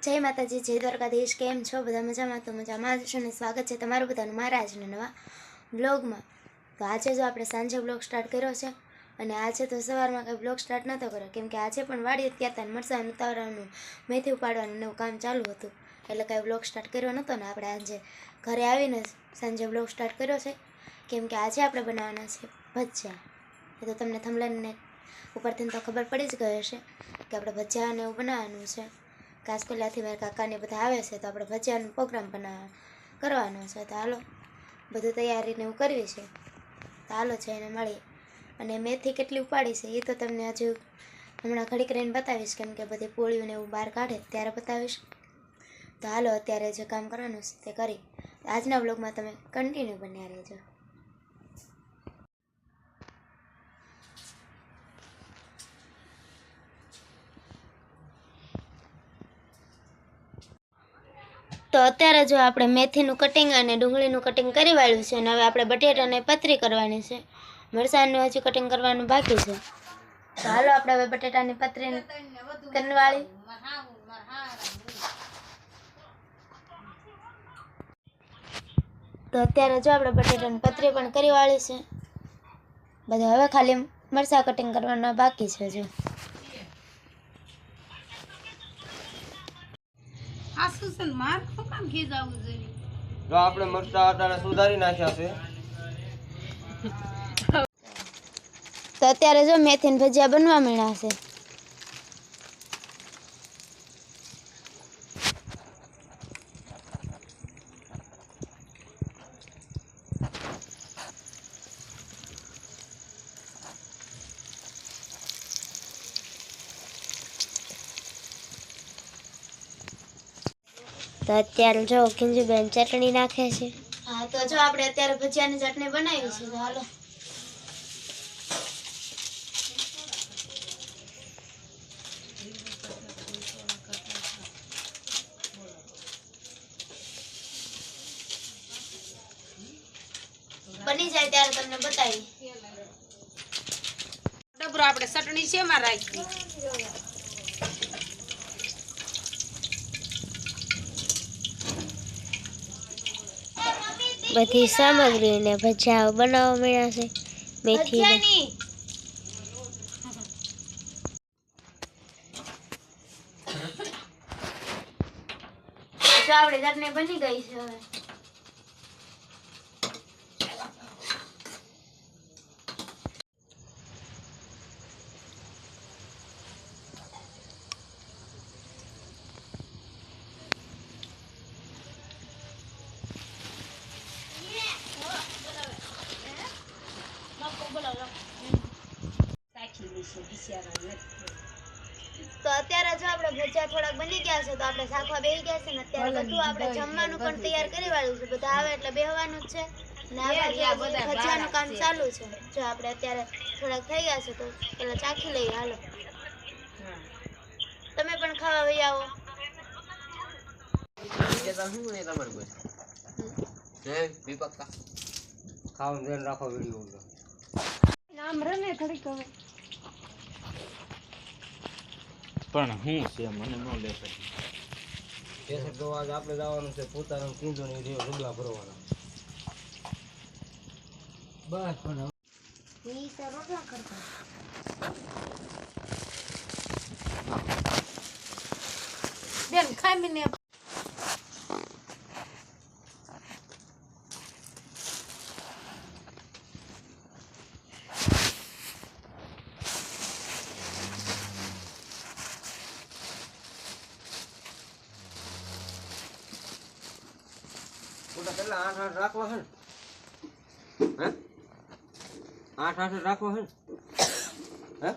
જય માતાજી, જય દ્વારકાધીશ। કેમ છો બધા? મજામાં? તો મજામાં જ છો ને? સ્વાગત છે તમારું બધાનું મારા આજના નવા વ્લોગમાં। તો આજે જો આપણે સાંજે વ્લોગ સ્ટાર્ટ કર્યો છે, અને આજે તો સવારમાં કંઈ વ્લોગ સ્ટાર્ટ નહોતો કર્યો, કેમ કે આજે પણ વાડીએ ગયા હતા, મરચાં ઉતારવાનું, મેથી ઉપાડવાનું એવું કામ ચાલુ હતું, એટલે કાંઈ વ્લોગ સ્ટાર્ટ કર્યો નહોતો ને આપણે આજે ઘરે આવીને સાંજે વ્લોગ સ્ટાર્ટ કર્યો છે, કેમ કે આજે આપણે બનાવવાના છે ભજીયા। એ તો તમને થંબનેલ ઉપરથી તો ખબર પડી જ ગઈ હશે કે આપણે ભજીયા ને એવું બનાવવાનું છે। કાસકોલાથી મારા કાકાને બધા આવે છે, તો આપણે ભજીયાનો પ્રોગ્રામ કરવાનો છે। તો હાલો બધું તૈયારીને એવું કરવી છે, તો હાલો જઈને મળીએ। અને મેથી કેટલી ઉપાડી છે એ તો તમને હજુ હમણાં ઘડીક રહીને બતાવીશ, કેમ કે બધી પોળીઓને એવું બહાર કાઢે ત્યારે બતાવીશ। તો હાલો અત્યારે જે કામ કરવાનું છે તે કરી આજના વ્લોગમાં તમે કન્ટિન્યુ બન્યા રહેજો। તો અત્યારે જો આપણે મેથીનું કટિંગ અને ડુંગળીનું કટિંગ કરી વાળ્યું છે, અને હવે આપણે બટેટાને પતરી કરવાની છે, મરચાંનું હજી કટિંગ કરવાનું બાકી છે। તો હાલો આપણે હવે બટેટાની પતરી કરી વાળી। તો અત્યારે જો આપણે બટેટાની પતરી પણ કરી વાળી છે, બધા હવે ખાલી મરચાં કટિંગ કરવાના બાકી છે। જો આપણે મરચાં અત્યારે સુધારી નાખ્યા છે, તો અત્યારે જો મેથીના ભજીયા બનવા માંડ્યા છે। તો અત્યારે જો ખીંજુબેન ચટણી નાખે છે। હા, તો જો આપણે અત્યારે ભજીયાની ચટણી બનાવી છે, તો હાલો બની જાય ત્યારે તમને બતાવી। ડબરો આપણે ચટણી છે માં રાખી બધી સામગ્રીને ભજીયા બનાવવા મળ્યા છે મેથીની। તો આપણે ચટણી બની ગઈ છે હવે। તો અત્યારે જો આપણે ભજીયા થોડાક બની ગયા છે, તો આપણે શાખવા બેસી ગયા છે ને અત્યારે બધું આપણે જમવાનું પણ તૈયાર કરી વાળ્યું છે, બધા આવે એટલે બેહવાનું જ છે ને આ બાજુ ભજીયાનું કામ ચાલુ છે। જો આપણે અત્યારે થોડાક થઈ ગયા છે, તો પેલા ચાખી લઈએ। હાલો તમે પણ ખાવા વઈ આવો। ખાવાનું ધ્યાન રાખો વિડીયો નામ રને થોડીક હવે પણ હું છે મને ન લેશે કેસર તો આજ આપણે જવાનું છે પોતાનું કીધું ને જે રૂબલા ભરવાના બસ પણ ઈ તો રોટલા કરતા બેન ખામીને કેટલા 8 રાખવા છે હે 8 રાખવા છે હે